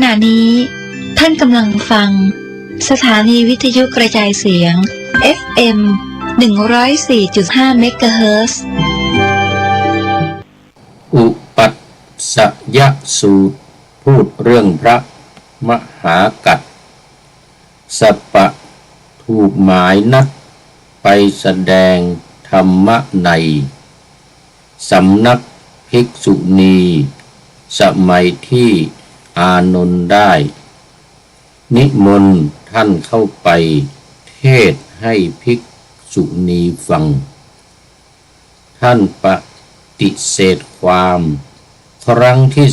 ณะนี้ท่านกำลังฟังสถานีวิทยุกระจายเสียง FM 104.5 เมกะเฮิรตซ์อุปัฏสยสูตรพูดเรื่องพระมหากัสสัปปะถูกหมายนัดไปแสดงธรรมะในสำนักภิกษุณีสมัยที่อานนท์ได้นิมนต์ท่านเข้าไปเทศให้ภิกษุณีฟังท่านปฏิเสธความครั้งที่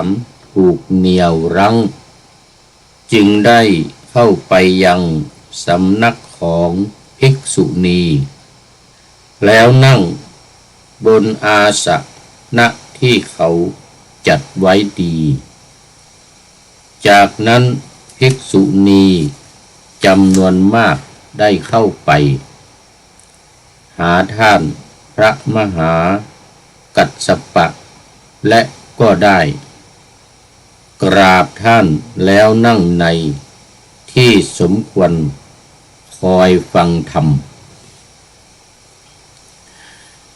3ถูกเหนี่ยวรั้งจึงได้เข้าไปยังสำนักของภิกษุณีแล้วนั่งบนอาสนะที่เขาจัดไว้ดีจากนั้นภิกษุณีจำนวนมากได้เข้าไปหาท่านพระมหากัสสปะและก็ได้กราบท่านแล้วนั่งในที่สมควรคอยฟังธรรม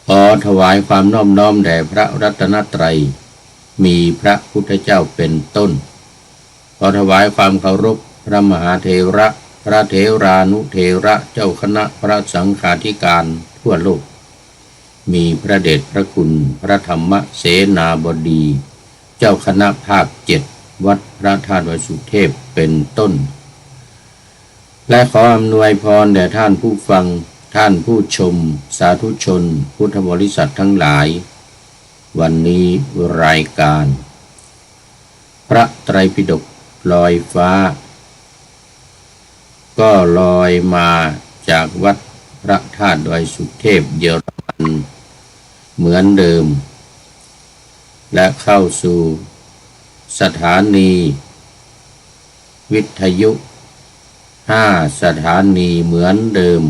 ขอถวายความนอบน้อมแด่พระรัตนตรัยมีพระพุทธเจ้าเป็นต้นขอถวายความเคารพพระมหาเถระพระเถรานุเถระเจ้าคณะพระสังฆาธิการทั่วโลกมีพระเดชพระคุณพระธรรมเสนาบดีเจ้าคณะภาค7วัดพระธาตุวสุเทพเป็นต้นและขออำนวยพรแด่ท่านผู้ฟังท่านผู้ชมสาธุชนพุทธบริษัททั้งหลายวันนี้รายการพระไตรปิฎกลอยฟ้าก็ลอยมาจากวัดพระธาตุดอยสุเทพเยอรมันเหมือนเดิมและเข้าสู่สถานีวิทยุ5สถานีเหมือนเดิม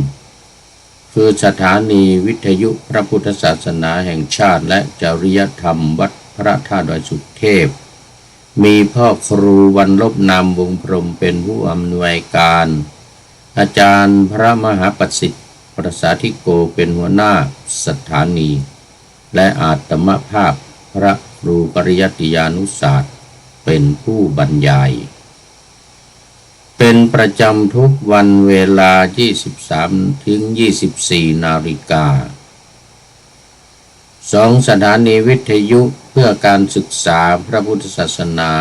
คือสถานีวิทยุพระพุทธศาสนาแห่งชาติและจริยธรรมวัดพระธาตุดอยสุเทพมีพ่อครูวันลบนามวงพรหมเป็นผู้อำนวยการอาจารย์พระมหาประสิทธิ์ประสาธิโกเป็นหัวหน้าสถานีและอาตมภาพพระครูปริยัติยานุศาสตร์เป็นผู้บรรยายเป็นประจำทุกวันเวลา 23 ถึง 24 นาฬิกา2สถานีวิทยุเพื่อการศึกษาพระพุทธศาสนา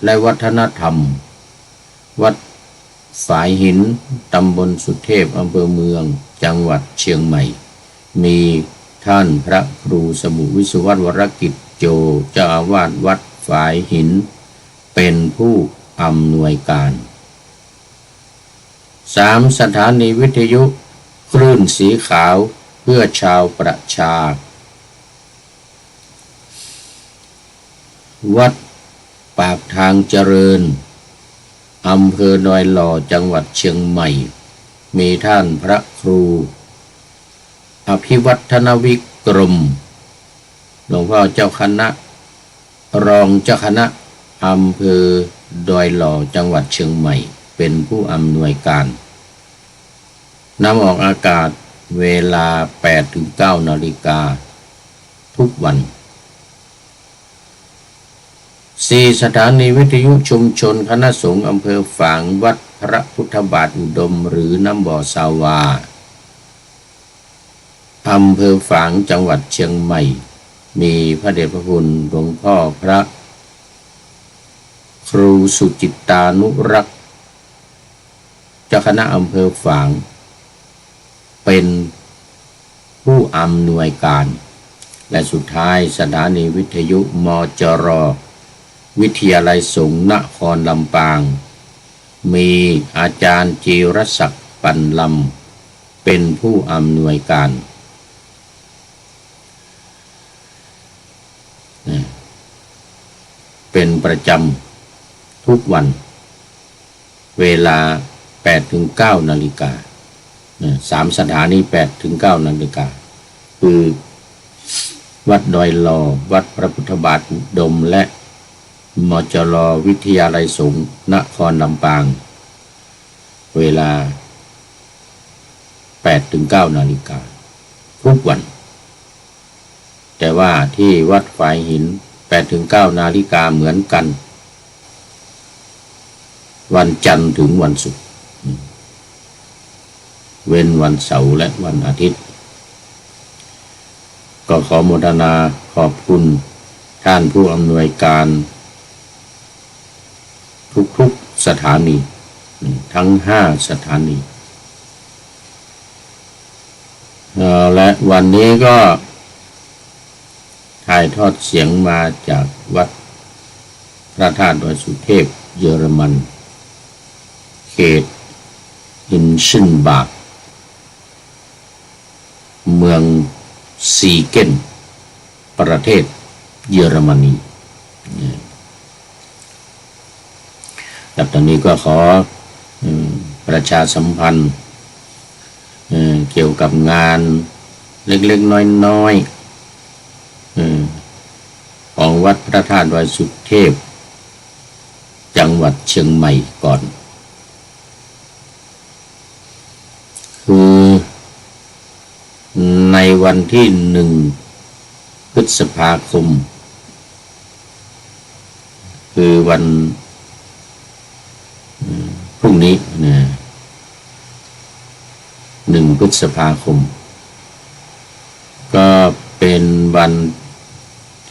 และวัฒนธรรมวัดฝายหินตำบลสุเทพอำเภอเมืองจังหวัดเชียงใหม่มีท่านพระครูสมุวิสุวัตวรกิจโจเจ้าอาวาสวัดฝายหินเป็นผู้อำนวยการ3สถานีวิทยุคลื่นสีขาวเพื่อชาวประชาวัดปากทางเจริญอำเภอดอยหล่อจังหวัดเชียงใหม่มีท่านพระครูอภิวัฒนวิกรมหลวงพ่อเจ้าคณะรองเจ้าคณะอำเภอดอยหล่อจังหวัดเชียงใหม่เป็นผู้อำนวยการนำออกอากาศเวลา 8-9 นาฬิกาทุกวัน4สถานีวิทยุชุมชนคณะสงฆ์อำเภอฝางวัดพระพุทธบาทอุดมหรือน้ำบ่อสาวาอำเภอฝางจังหวัดเชียงใหม่มีพระเดชพระคุณหลวงพ่อพระครูสุจิตตานุรักษ์เจ้าคณะอำเภอฝางเป็นผู้อำนวยการและสุดท้ายสถานีวิทยุมจร.วิทยาลัยสงฆ์นครลำปางมีอาจารย์จีรศักดิ์ปันลำเป็นผู้อำนวยการเป็นประจำทุกวันเวลา 8-9 นาฬิกา3สถานี 8-9 นาฬิกาคือ วัดดอยหล่อวัดพระพุทธบาทอุดมและ มจรวิทยาลัยสงฆ์นครลำปางเวลา 8-9 นาฬิกาทุกวันแต่ว่าที่วัดฝายหิน 8-9 นาฬิกาเหมือนกันวันจันทร์ถึงวันศุกร์เว้นวันเสาร์และวันอาทิตย์ก็ขอโมทนาขอบคุณท่านผู้อำนวยการทุกๆสถานีทั้ง5 สถานีและวันนี้ก็ถ่ายทอดเสียงมาจากวัดพระธาตุดอยสุเทพเยอรมันเขตฮินชินบากเมืองซีเกนประเทศเยอรมนีตอนนี้ก็ขอประชาสัมพันธ์เกี่ยวกับงานเล็กๆน้อยๆของวัดพระธาตุดอยสุเทพจังหวัดเชียงใหม่ก่อนคือในวันที่1 พฤษภาคมคือวันพรุ่งนี้นะ1 พฤษภาคมก็เป็นวัน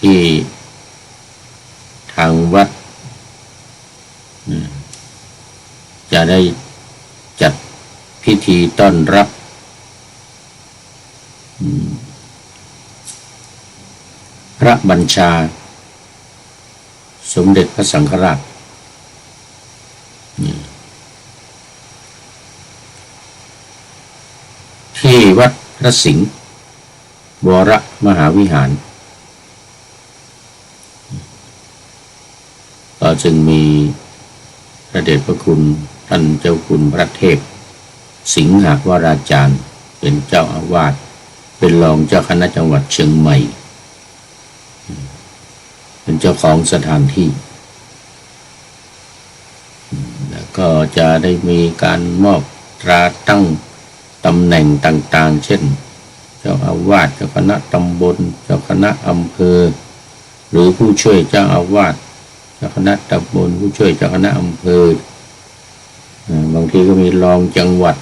ที่ทางวัดจะได้จัดพิธีต้อนรับพระบัญชาสมเด็จพระสังฆราชที่วัดพระสิงห์วรมหาวิหารก็จึงมีพระเดชพระคุณท่านเจ้าคุณพระเทพสิงหวราจารย์เป็นเจ้าอาวาสเป็นรองเจ้าคณะจังหวัดเชียงใหม่เป็นเจ้าของสถานที่แล้วก็จะได้มีการมอบตราตั้งตำแหน่งต่างๆเช่นเจ้าอาวาสเจ้าคณะตำบลเจ้าคณะอำเภอหรือผู้ช่วยเจ้าอาวาสเจ้าคณะตำบลผู้ช่วยเจ้าคณะอำเภอบางทีก็มีรองจังหวัด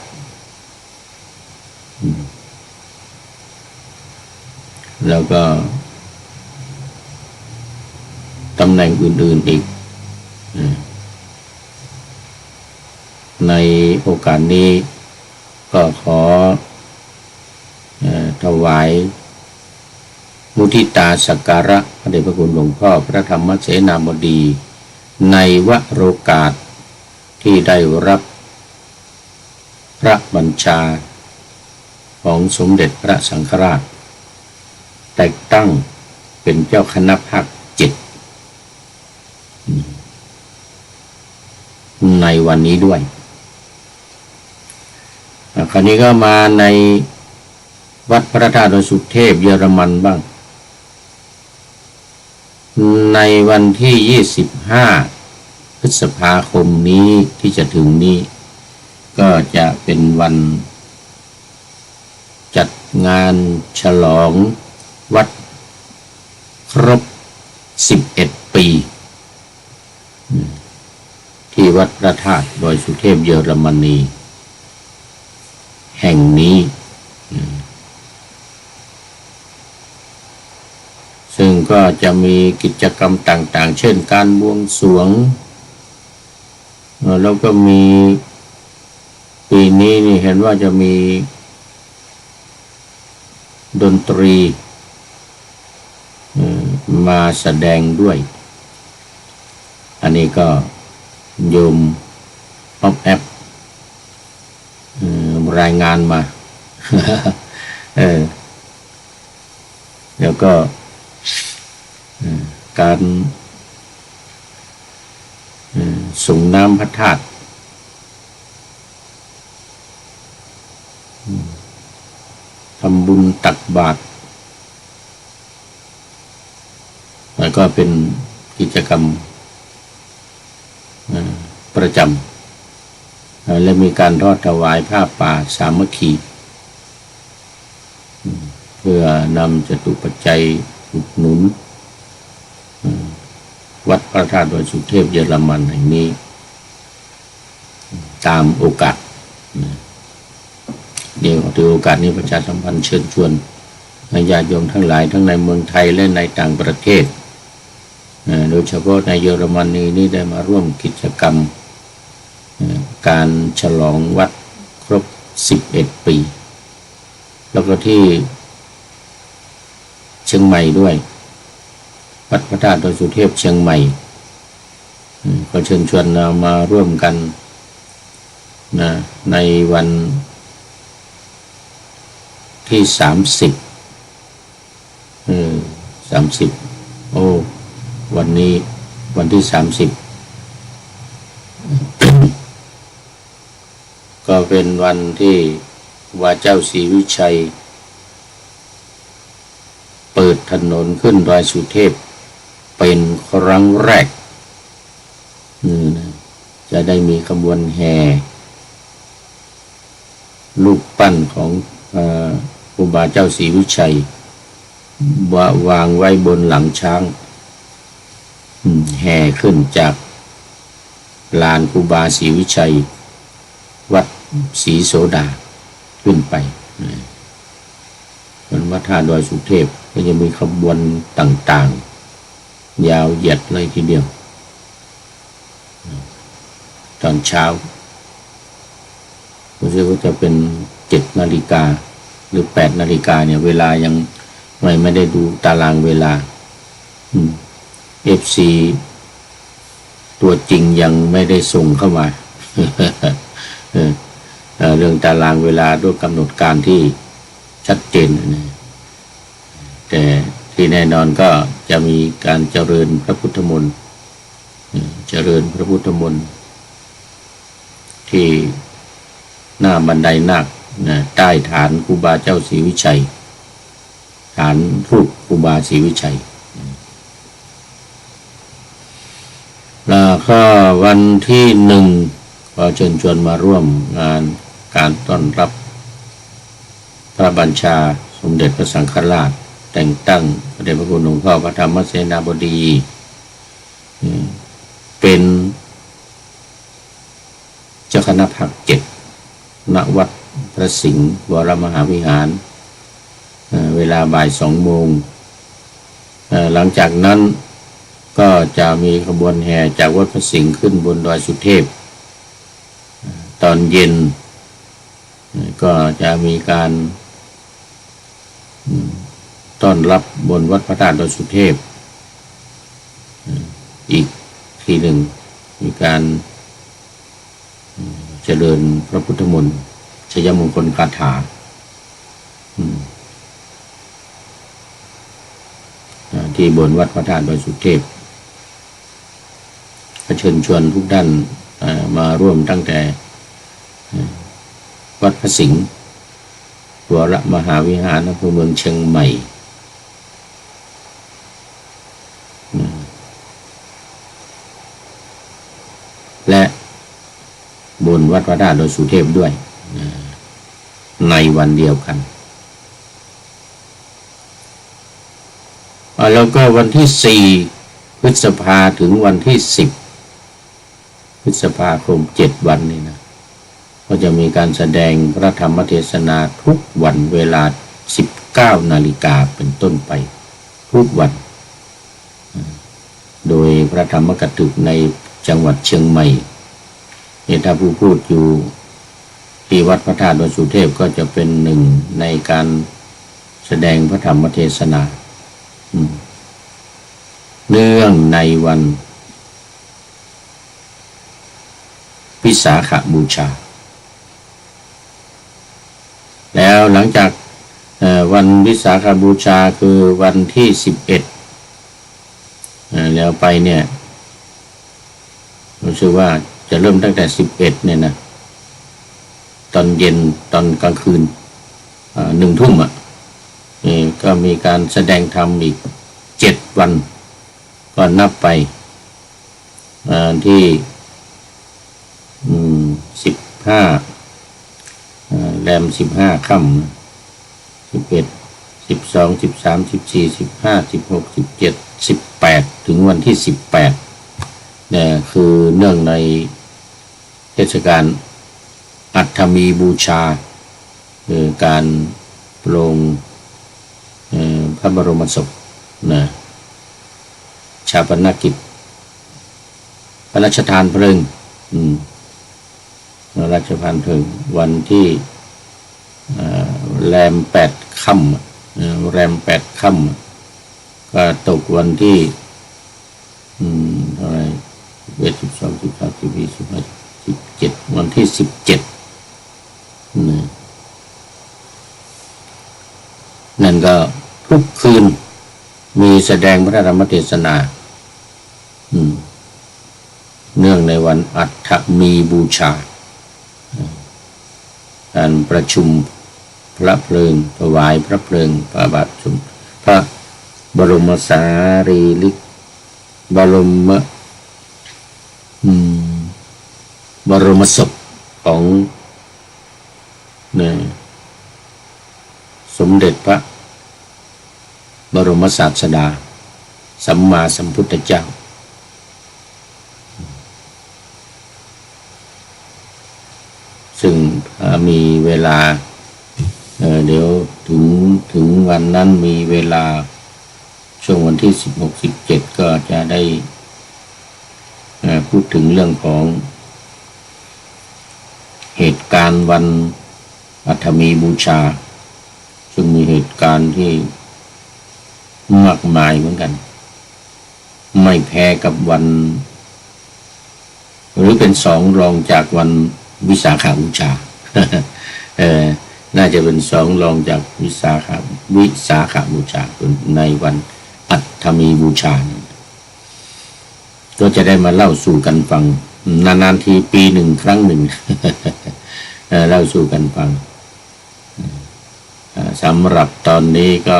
แล้วก็ตำแหน่งอื่นๆอีกในโอกาสนี้ก็ขอถวายมุทิตาสักการะพระเดชพระคุณหลวงพ่อพระธรรมเสนาบดีในวโรกาสที่ได้รับพระบัญชาของสมเด็จพระสังฆราชแต่งตั้งเป็นเจ้าคณะภาค 7ในวันนี้ด้วยคราวนี้ก็มาในวัดพระธาตุดอยสุเทพเยอรมันบ้างในวันที่25 พฤษภาคมนี้ที่จะถึงนี้ก็จะเป็นวันจัดงานฉลองวัดครบ11 ปีที่วัดพระธาตุดอยสุเทพเยอรมนีแห่งนี้ซึ่งก็จะมีกิจกรรมต่างๆเช่นการบวงสรวงแล้วก็มีปีนี้นี่เห็นว่าจะมีดนตรีมาแสดงด้วยอันนี้ก็โยมป๊อปแอปรายงานมา แล้วก็การส่งน้ำพระธาตุทำบุญตักบาตรแล้วก็เป็นกิจกรรม ประจำและมีการทอดถวายผ้าป่าสามัคคีเพื่อนำจตุปัจจัยอุดหนุนวัดพระธาตุดอยสุเทพเยอรมันแห่งนี้ตามโอกาสนี่ถือโอกาสนี้ประชาสัมพันธ์เชิญชวนญาติโยมทั้งหลายทั้งในเมืองไทยและในต่างประเทศโดยเฉพาะในเยอรมนีนี้ได้มาร่วมกิจกรรมการฉลองวัดครบ11 ปีแล้วก็ที่เชียงใหม่ด้วยวัดพระธาตุดอยสุเทพเชียงใหม่ก็เชิญชวนเรามาร่วมกันในวันที่30วันนี้วันที่30ก็เป็นวันที่ว่าเจ้าศรีวิชัยเปิดถนนขึ้นดอยสุเทพเป็นครั้งแรกจะได้มีขบวนแห่รูปปั้นของครูบาเจ้าศรีวิชัยวางไว้บนหลังช้างแห่ขึ้นจากลานครูบาศรีวิชัยวัดศรีโสดาขึ้นไปบนวัดท่าดอยสุเทพก็จะมีขบวนต่างๆยาวเหยียดเลยทีเดียวตอนเช้ารู้สึกว่าจะเป็น7 นาฬิกาหรือ8 นาฬิกาเนี่ยเวลายังไม่ได้ดูตารางเวลาFC ตัวจริงยังไม่ได้ส่งเข้ามา เรื่องตารางเวลาด้วยกำหนดการที่ชัดเจนแต่ที่แน่นอนก็จะมีการเจริญพระพุทธมนต์ที่หน้าบันไดนาคใต้ฐานครูบาเจ้าศรีวิชัยฐานรูปครูบาศรีวิชัยแล้วก็วันที่1ก็เชิญชวนมาร่วมงานการต้อนรับพระบัญชาสมเด็จพระสังฆราชแต่งตั้งพระเดชพระคุณหลวงพ่อพระธรรมเสนาบดีเป็นเจ้าคณะภาค7ณวัดพระสิงห์วรมหาวิหารเวลาบ่าย2 โมงหลังจากนั้นก็จะมีขบวนแห่จากวัดพระสิงห์ขึ้นบนดอยสุเทพตอนเย็นก็จะมีการต้อนรับบนวัดพระธาตุดอยสุเทพอีกทีหนึ่งมีการเจริญพระพุทธมนต์ชัยมงคลคาถาที่บนวัดพระธาตุดอยสุเทพเชิญชวนทุกท่านมาร่วมตั้งแต่วัดพระสิงห์วรมหาวิหารอำเภอเมืองเชียงใหม่และบนวัดพระธาตุดอยสุเทพด้วยในวันเดียวกันแล้วก็วันที่4 พฤษภาถึงวันที่10 พฤษภาคม7 วันนี่นะก็จะมีการแสดงพระธรรมเทศนาทุกวันเวลา 19 นาฬิกาเป็นต้นไปทุกวันโดยพระธรรมกถึกในจังหวัดเชียงใหม่ถ้าผู้พูดอยู่ที่วัดพระธาตุดอยสุเทพก็จะเป็นหนึ่งในการแสดงพระธรรมเทศนาเนื่องในวันวิสาขบูชาแล้วหลังจากวันวิสาขบูชาคือวันที่11แล้วไปเนี่ยรู้สึกว่าจะเริ่มตั้งแต่11เนี่ยนะตอนเย็นตอนกลางคืน1 ทุ่มก็มีการแสดงธรรมอีก7 วันก็นับไปที่ 15แรม15ค่ำ11 12 13 14 15 16 17 18ถึงวันที่18เนี่ยคือเนื่องในเทศกาลอัฐมีบูชาคือการโปรงพระบรมศพนะชาปนกิจพระราชทานเพลิงพระราชทานเพลิงวันที่แรม8ค่ำแรม8ค่ำก็ตกวันที่เท่าไหร่11 12 13 14 15 17วันที่17นั่นก็ทุกคืนมีแสดงพระธรรมเทศนาเนื่องในวันอัฐมีบูชาการประชุมพระเพลิงถวายพระเพลิงพระบาทสมพระบรมสารีริกบรมศพของสมเด็จพระบรมศาสดาสัมมาสัมพุทธเจ้าซึ่งมีเวลาเดี๋ยวถึงวันนั้นมีเวลาช่วงวันที่16 17ก็จะได้พูดถึงเรื่องของเหตุการณ์วันอัฐมีบูชาซึ่งมีเหตุการณ์ที่มากมายเหมือนกันไม่แพ้กับวันหรือเป็นสองรองจากวันวิสาขบูชา น่าจะเป็นสองรองจากวิสาขบูชาในวันอัฐมีบูชาก็จะได้มาเล่าสู่กันฟังนานๆทีปีหนึ่งครั้งหนึ่ง เล่าสู่กันฟังสำหรับตอนนี้ก็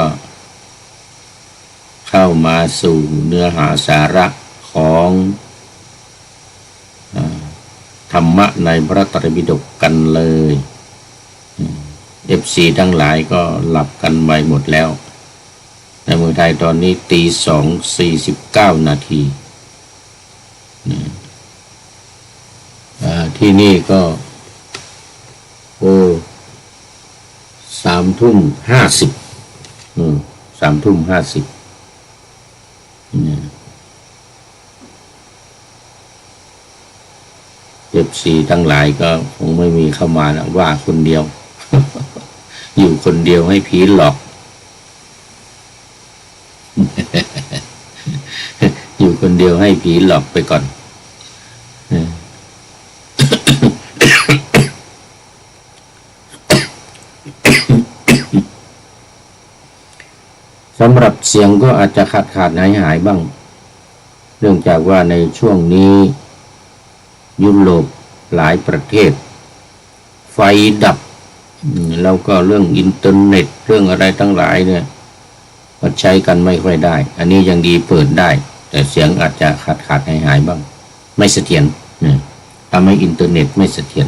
เข้ามาสู่เนื้อหาสาระของธรรมะในพระไตรปิฎกกันเลยFC ทั้งหลายก็หลับกันไปหมดแล้วในเมืองไทยตอนนี้ 2:49 นาทีที่นี่ก็3:50 3:50FC ทั้งหลายก็คงไม่มีเข้ามาแล้วว่าคนเดียว อยู่คนเดียวให้ผีหลอก อยู่คนเดียวให้ผีหลอกไปก่อนสำหรับเสียงก็อาจจะขาดหายบ้างเนื่องจากว่าในช่วงนี้ยุโรปหลายประเทศไฟดับแล้วก็เรื่องอินเทอร์เน็ตเรื่องอะไรทั้งหลายเนี่ยก็ใช้กันไม่ค่อยได้อันนี้ยังดีเปิดได้แต่เสียงอาจจะขาดหายบ้างไม่เสถียรทำให้อินเทอร์เน็ตไม่เสถียร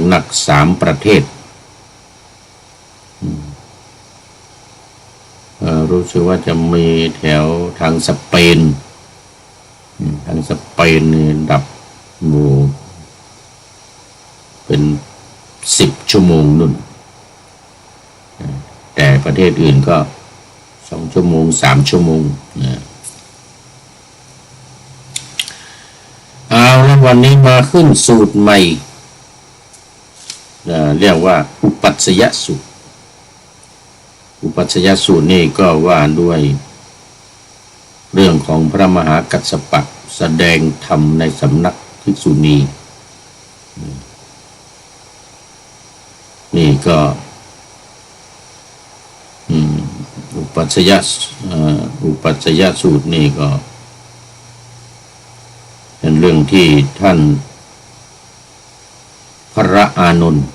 หนัก3 ประเทศรู้สึกว่าจะมีแถวทางสเปนนี่ดับหมู่เป็น10 ชั่วโมงนู่นแต่ประเทศอื่นก็2 ชั่วโมง3 ชั่วโมงเอาแล้ววันนี้มาขึ้นสูตรใหม่เรียกว่าอุปัชฌสูตรนี่ก็ว่าด้วยเรื่องของพระมหากัสสปะแสดงธรรมในสำนักภิกษุณีนี่ก็อุปัชฌสูตรนี่ก็เป็นเรื่องที่ท่านพระอานนท์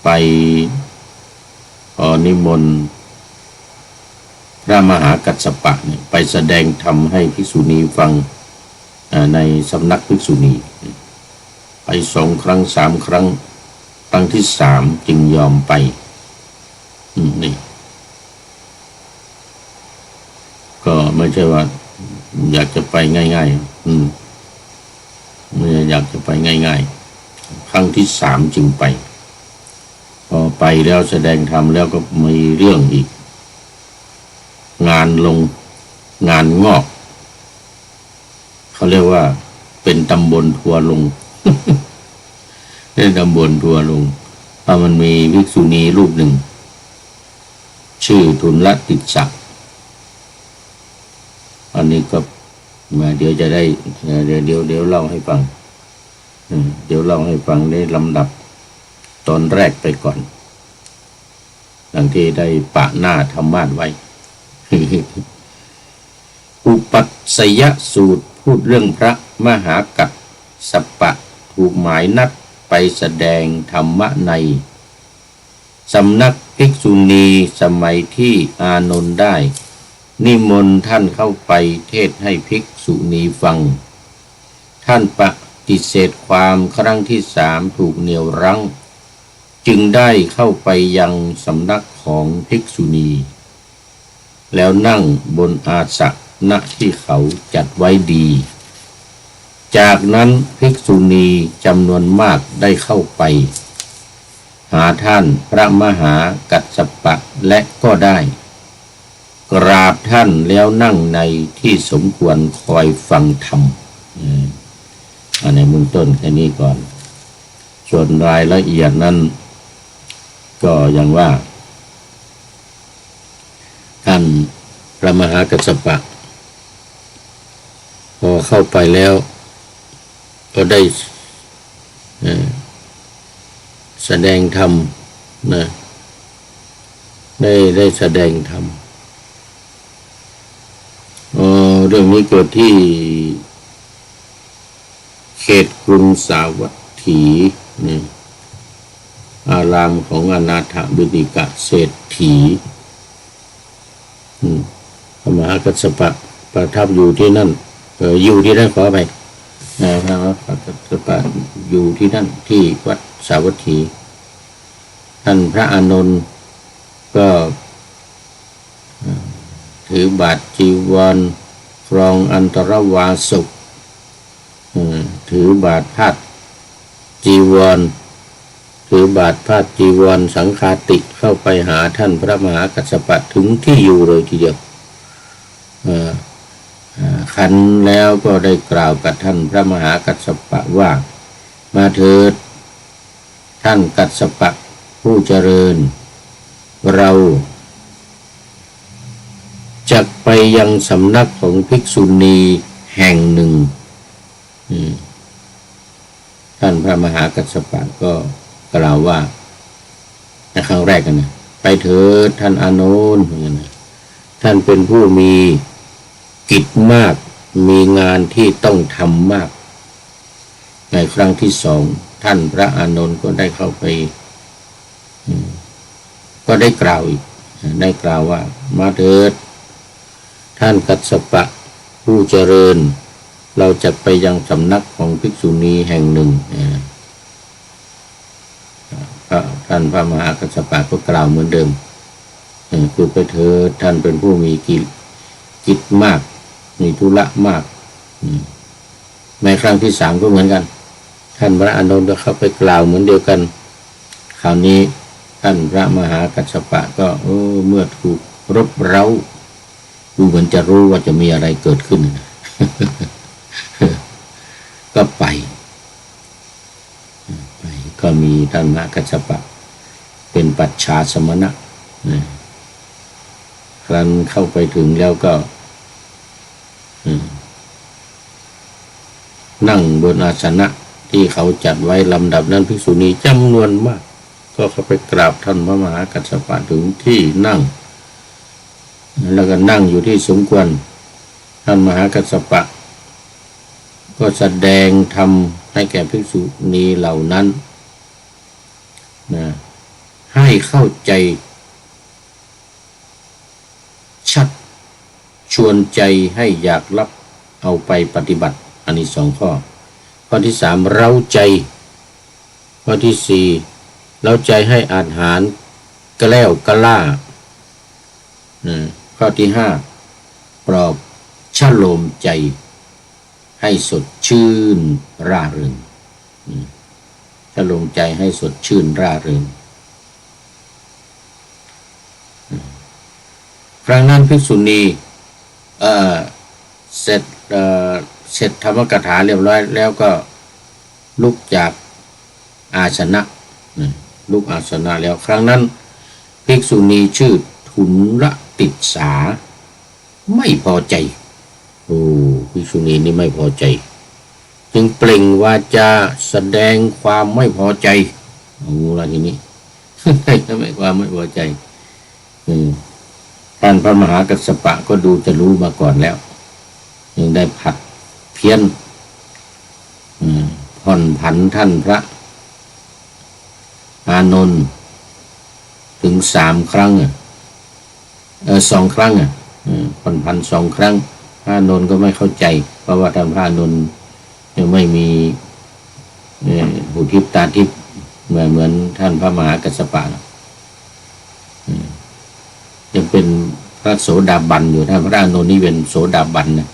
ไปขอนิมนต์พ พระมหากัสสปะเนี่ยไปแสดงธรรมให้ภิกษุณีฟังในสำนักภิกษุณีไป2 ครั้ง 3 ครั้งครั้งที่3จึงยอมไปนี่ก็ไม่ใช่ว่าอยากจะไปง่ายๆไม่อยากจะไปง่ายๆครั้งที่3จึงไปพอไปแล้วแสดงธรรมแล้วก็มีเรื่องอีกงานงอกเขาเรียกว่าเป็นตำบลทัวร์ลง เป็นตำบลทัวร์ลงเพราะมันมีภิกษุณีรูปหนึ่งชื่อทุลติสสะอันนี้ก็มาเดี๋ยวจะได้เดี๋ยวเล่าให้ฟังเดี๋ยวเล่าให้ฟังได้ลำดับตอนแรกไปก่อนดังที่ได้ปะหน้าธรรมาสไว้ อุปัฏสยสูตรพูดเรื่องพระมหากัสสปะถูกหมายนัดไปแสดงธรรมะในสำนักภิกษุณีสมัยที่อานนท์ได้นิมนต์ท่านเข้าไปเทศให้ภิกษุณีฟังท่านปฏิเสธความครั้งที่3ถูกเหนี่ยวรั้งจึงได้เข้าไปยังสำนักของภิกษุณีแล้วนั่งบนอาสนะที่เขาจัดไว้ดีจากนั้นภิกษุณีจำนวนมากได้เข้าไปหาท่านพระมหากัสสปะและก็ได้กราบท่านแล้วนั่งในที่สมควรคอยฟังธรรมในเบื้องต้นแค่นี้ก่อนส่วนรายละเอียดนั้นก็อย่างว่าท่านพระมหากัสสปะพอเข้าไปแล้วก็ได้แสดงธรรมได้แสดงธรรมเรื่องนี้เกิดที่เขตกรุงสาวัตถีอารามของอนาถบิณฑิกเศรษฐีพระมหากัสสปะประทับอยู่ที่นั่นอยู่ที่นั่นขอไปพระมหากัสสปะอยู่ที่นั่นที่วัดสาวัตถีท่านพระอานนท์ก็ถือบาตรจีวรครองอันตรวาสุขถือบาตรพาดจีวรถือบาตรพาดจีวรสังฆาติเข้าไปหาท่านพระมหากัสสปะถึงที่อยู่เลยทีเดียวขันแล้วก็ได้กล่าวกับท่านพระมหากัสสปะว่ามาเถิดท่านกัสสปะผู้เจริญเราจักไปยังสำนักของภิกษุณีแห่งหนึ่งท่านพระมหากัสสปะก็กล่าวว่าในครั้งแรกกันนะไปเถิดท่านอานนท์ท่านเป็นผู้มีกิจมากมีงานที่ต้องทำมากในครั้งที่2ท่านพระอานนท์ก็ได้เข้าไปก็ได้กล่าวอีกได้กล่าวว่ามาเถิดท่านกัสสปะผู้เจริญเราจะไปยังสำนักของภิกษุณีแห่งหนึ่งท่านพระมหากัสสปะก็กล่าวเหมือนเดิมคือไปเถิดท่านเป็นผู้มีกิจมากมีธุระมากในครั้งที่3ก็เหมือนกันท่านพระอานนท์ก็เข้าไปกล่าวเหมือนเดียวกันคราวนี้ท่านพระมหากัสสปะก็เมื่อถูกรบเร้าดูเหมือนจะรู้ว่าจะมีอะไรเกิดขึ้น ก็ไปก็มีท่านพระกัสสปะเป็นปัจฉาสมณะครั้นเข้าไปถึงแล้วก็นั่งบนอาสนะที่เขาจัดไว้ลำดับนั้นภิกษุณีจำนวนมากก็เข้าไปกราบท่านพระมหากัสสปะถึงที่นั่งแล้วก็นั่งอยู่ที่สมควรท่านมหากัสสปะก็แสดงธรรมให้แก่ภิกษุณีเหล่านั้นให้เข้าใจ ชัดชวนใจให้อยากรับเอาไปปฏิบัติอันนี้2 ข้อข้อที่3เร้าใจข้อที่4เร้าใจให้อาหารกระแล้วกระล่าข้อที่5ปลอบชโลมใจให้สดชื่นร่าเริงชโลมใจให้สดชื่นร่าเริงครั้งนั้นภิกษุณีเสร็จธรรมกถาเรียบร้อยแล้วก็ลุกจากอาสนะลุกอาสนะแล้วครั้งนั้นภิกษุณีชื่อทุนละติสาไม่พอใจภิกษุณีนี่ไม่พอใจจึงเปล่งวาจาแสดงความไม่พอใจละทีนี้ไม่ความไม่พอใจท่านพระมหากัสสปะก็ดูจะรู้มาก่อนแล้วยังได้ผัดเพี้ยนผ่อนผันท่านพระอานนท์ถึง3 ครั้ง2 ครั้งผ่อนผัน2 ครั้งพระอานนท์ก็ไม่เข้าใจเพราะว่าท่านพระอานนท์ยังไม่มีหูทิพตาทิพเหมือนท่านพระมหากัสสปะยังเป็นพระโสดาบันอยู่ท่านพระอานนท์นี่เป็นโสดาบันนะ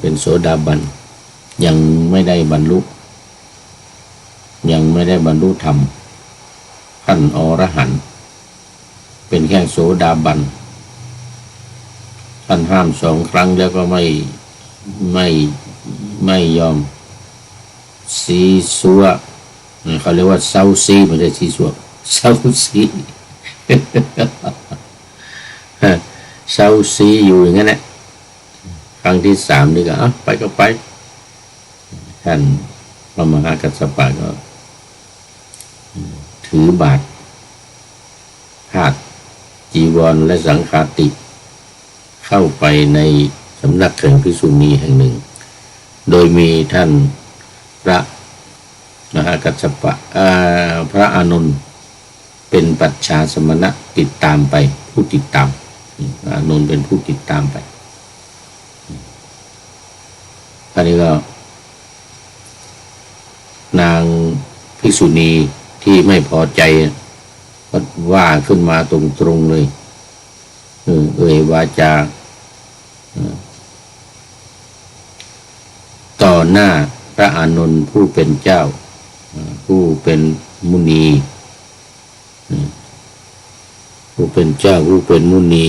เป็นโสดาบันยังไม่ได้บรรลุธรรมขั้นอรหันต์เป็นแค่โสดาบันท่านห้าม2 ครั้งแล้วก็ไม่ยอมซีซัวเขาเรียกว่าเซาซีไม่ใช่ซีซัวเซาซีเซาซีอยู่อย่างนั้นแหละครั้งที่3นี่ก็ไปก็ไปท่านพระมหากัสสปะก็ถือบาตรพาดจีวรและสังฆาติเข้าไปในสำนักแห่งภิกษุณีแห่งหนึ่งโดยมีท่านพระมหากัสสปะพระอานนท์เป็นปัจฉาสมณะติดตามไปผู้ติดตามอานนท์เป็นผู้ติดตามไปอันนี้ก็นางภิกษุณีที่ไม่พอใจก็ว่าขึ้นมาตรงๆเลยวาจาต่อหน้าพระอานนท์ผู้เป็นเจ้าผู้เป็นมุนีผู้เป็นเจ้าผู้เป็นมุนี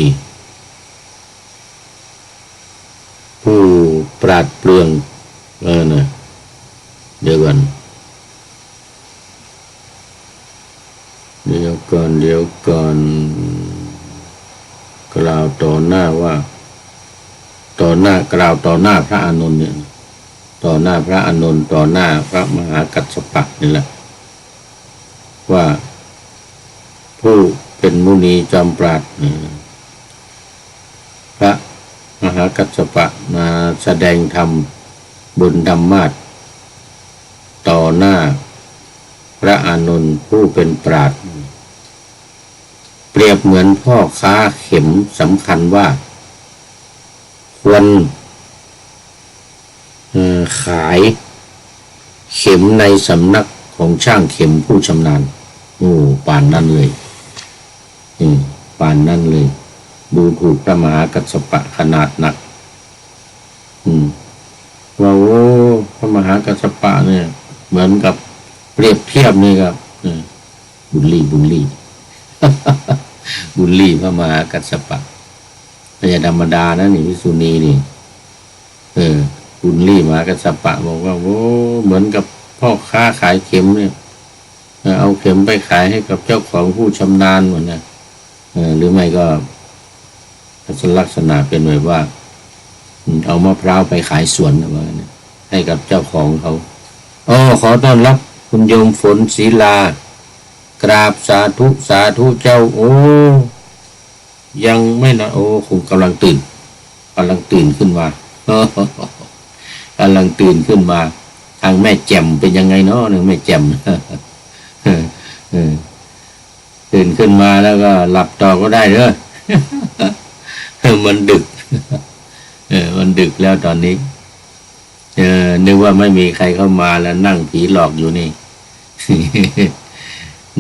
ผู้ปราดเปรื่องนะเดี๋ยวก่อนกล่าวต่อหน้าว่ากล่าวต่อหน้าพระอานนท์เนี่ยต่อหน้าพระอานนท์ต่อหน้าพระมหากัสสปะนี่แหละว่าผู้เป็นมุนีจอมปราชญ์พระมหากัสสปะมาแสดงธรรมบนธรรมาสน์ต่อหน้าพระอานนท์ผู้เป็นปราชญ์เปรียบเหมือนพ่อค้าเข็มสำคัญว่าควรขายเข็มในสำนักของช่างเข็มผู้ชำนาญป่านนั้นเลยป่านนั้นเลยดูถูกพระมหากัสสปะขนาดหนักว่าพระมหากัสสปะเนี่ยเหมือนกับเปรียบเทียบนี่ครับบุลลี่ บุลลี่พระมหากัสสปะไม่ใช่ธรรมดานะนี่ภิกษุณีนี่บุลลี่มหากัสสปะบอกว่าเหมือนกับพ่อค้าขายเข็มเนี่ยเอาเข็มไปขายให้กับเจ้าของผู้ชำนาญหมดนะหรือไม่ก็ลักษณะเป็นแบบว่าเอามะพร้าวไปขายสวนอะไรเนี่ยให้กับเจ้าของเขาขอต้อนรับคุณโยมฝนศรีลากราบสาธุเจ้ายังไม่นะคงกำลังตื่นขึ้นมากำลังตื่นขึ้นมาทางแม่แจ่มเป็นยังไงเนาะแม่แจ่มตื่นขึ้นมาแล้วก็หลับต่อก็ได้เด้อ มันดึกมันดึกแล้วตอนนี้นึกว่าไม่มีใครเข้ามาแล้วนั่งผีหลอกอยู่นี่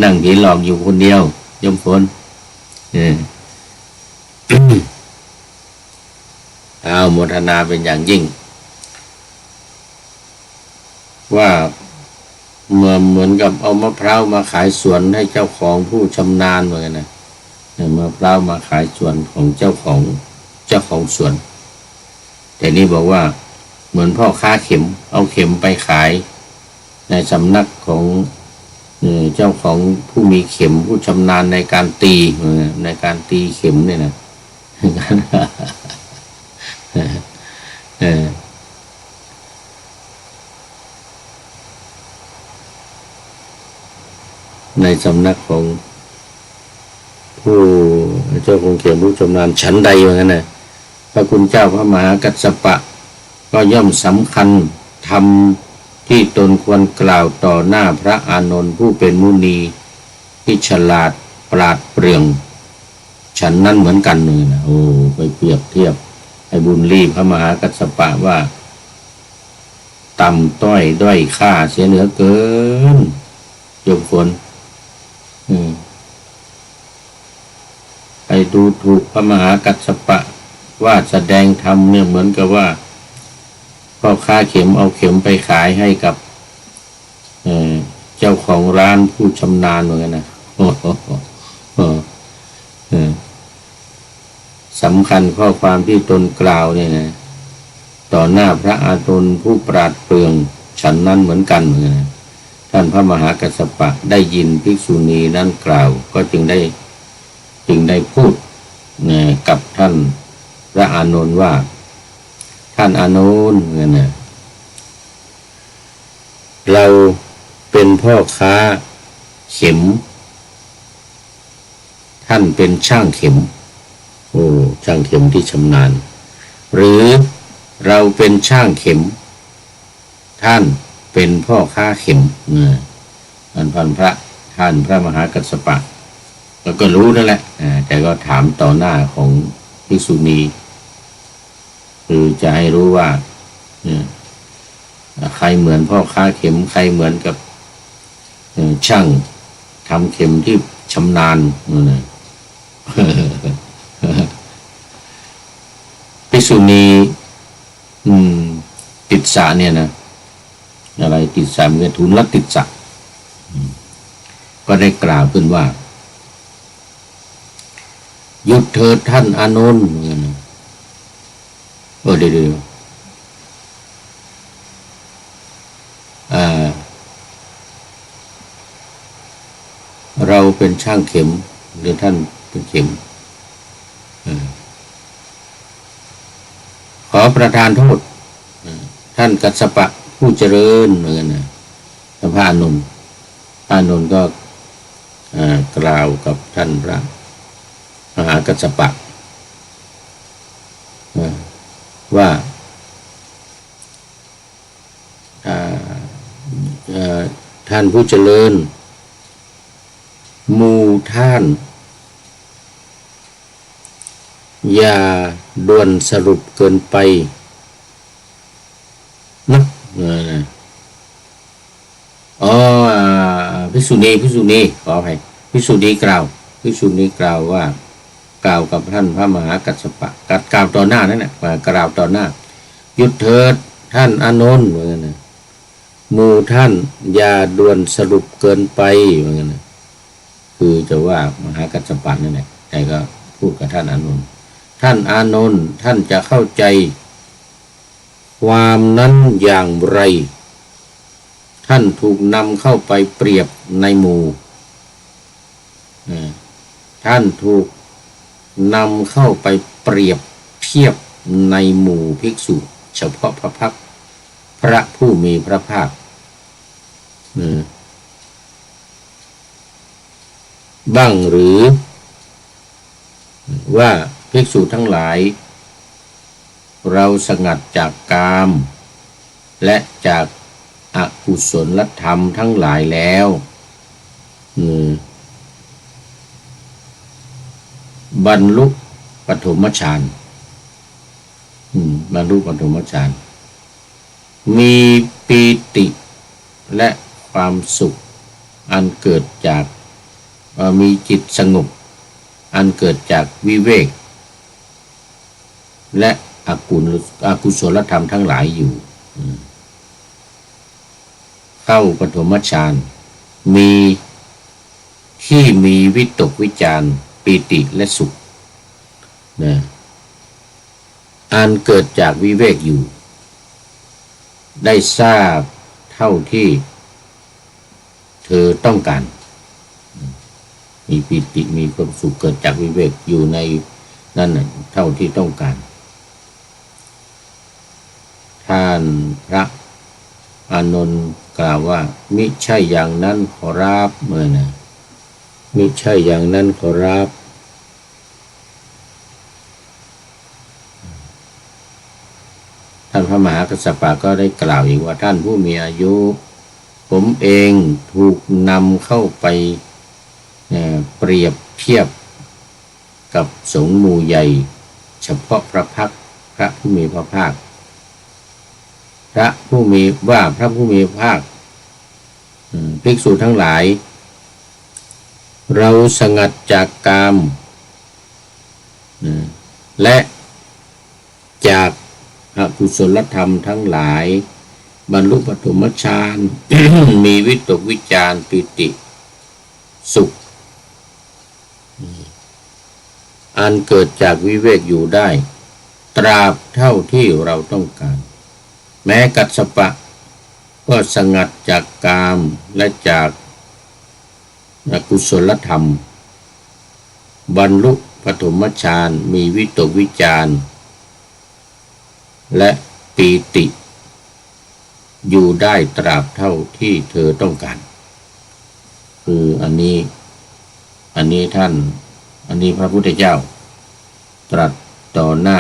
นั่งผีหลอกอยู่คนเดียวยมพลเอาโมทนาเป็นอย่างยิ่งว่าเหมือนกับเอามะพร้าวมาขายสวนให้เจ้าของผู้ชำนาญเหมือนกันนะมะพร้าวมาขายสวนของเจ้าของสวนแต่นี่บอกว่าเหมือนพ่อค้าเข็มเอาเข็มไปขายในสำนักของเจ้าของผู้มีเข็มผู้ชำนาญในการตีเข็มเนี่ยนะในสำนักของผู้เจ้าของเข็มผู้ชำนาญชั้นใดเหมือนกันนะพระคุณเจ้าพระมหากัสสปะก็ย่อมสำคัญทำที่ตนควรกล่าวต่อหน้าพระอานนท์ผู้เป็นมุนีที่ฉลาดปราดเปรื่องฉันนั้นเหมือนกันเลยนะโอ้ไปเปรียบเทียบให้บุญรีพระมหากัสสปะว่าต่ำต้อยด้อยค่าเสียเหลือเกินโยมฝนไปดูถูกพระมหากัสสปะว่าแสดงธรรมเนี่ยเหมือนกับว่าพ่อค้าเข็มเอาเข็มไปขายให้กับเจ้าของร้านผู้ชำนาญเหมือนกันนะสำคัญข้อความที่ตนกล่าวเนี่ยนะต่อหน้าพระอานนท์ผู้ปราดเปรื่องฉันนั้นเหมือนกันเหมือนกันนะท่านพระมหากัสสปะได้ยินภิกษุณีนั้นกล่าวก็จึงได้พูดกับท่านพระอานนท์ว่าท่านอานนท์เนี่ยเราเป็นพ่อค้าเข็มท่านเป็นช่างเข็มโอ้ช่างเข็มที่ชำนาญหรือเราเป็นช่างเข็มท่านเป็นพ่อค้าเข็มท่านพระมหากัสสปะก็รู้นั่นแหละแต่ก็ถามต่อหน้าของภิกษุณีคือจะให้รู้ว่าใครเหมือนพ่อค้าเข็มใครเหมือนกับช่างทำเข็มที่ชำนาญภิกษุณีติดสะเนี่ยนะอะไรติดสะเมื่อทุนละติดสะก็ได้กล่าวขึ้นว่าหยุดเถิดท่านอานนท์เดี๋ยวเราเป็นช่างเข็มหรือท่านเป็นเข็มขอประทานโทษท่านกัสสปะผู้เจริญเหมือนกันนะพระอานนท์ก็กล่าวกับท่านพระมหากัสสปะว่าท่านผู้เจริญหมู่ท่านอย่าด่วนสรุปเกินไปนะภิกษุณีขออภัยภิกษุณีกล่าวว่ากล่าวกับท่านพระมหากัสสปะกล่าวต่อหน้านั่นแหละกล่าวต่อหน้าหยุดเถิดท่านอานนท์เหมือนกันนะหมู่ท่านอย่าด่วนสรุปเกินไปเหมือนกันนะคือจะว่ามหากัสสปะนั่นแหละแต่ก็พูดกับท่านอานนท์ท่านอานนท์ท่านจะเข้าใจความนั้นอย่างไรท่านถูกนำเข้าไปเปรียบในหมู่ท่านถูกนำเข้าไปเปรียบเทียบในหมู่ภิกษุเฉพาะพระพักตร์พระผู้มีพระภาคบ้างหรือว่าภิกษุทั้งหลายเราสงัดจากกามและจากอกุศลธรรมทั้งหลายแล้วบรรลุปฐมฌาน บรรลุปฐมฌานมีปีติและความสุขอันเกิดจากมีจิตสงบอันเกิดจากวิเวกและอกุศลธรรมทั้งหลายอยู่เข้าปฐมฌานมีวิตกวิจารปีติและสุขนะอันเกิดจากวิเวกอยู่ได้ทราบเท่าที่เธอต้องการมีปีติมีความสุขเกิดจากวิเวกอยู่ในนั้นเท่าที่ต้องการท่านพระอานนท์กล่าวว่ามิใช่อย่างนั้นขอรับมิใช่อย่างนั้นขอรับท่านพระมหากัสสปะก็ได้กล่าวอีกว่าท่านผู้มีอายุผมเองถูกนำเข้าไปเปรียบเทียบกับสงฆ์หมู่ใหญ่เฉพาะพระพักตร์พระผู้มีพระภาคพระผู้มีพระภาคภิกษุทั้งหลายเราสงัดจากกามและจากอกุศลธรรมทั้งหลายบรรลุปฐมฌาน มีวิตกวิจารปิติสุขอันเกิดจากวิเวกอยู่ได้ตราบเท่าที่เราต้องการแม้กัสสปะก็สงัดจากกามและจากอกุศลธรรมบรรลุปฐมฌานมีวิตกวิจารและปีติอยู่ได้ตราบเท่าที่เธอต้องการคืออันนี้พระพุทธเจ้าตรัสต่อหน้า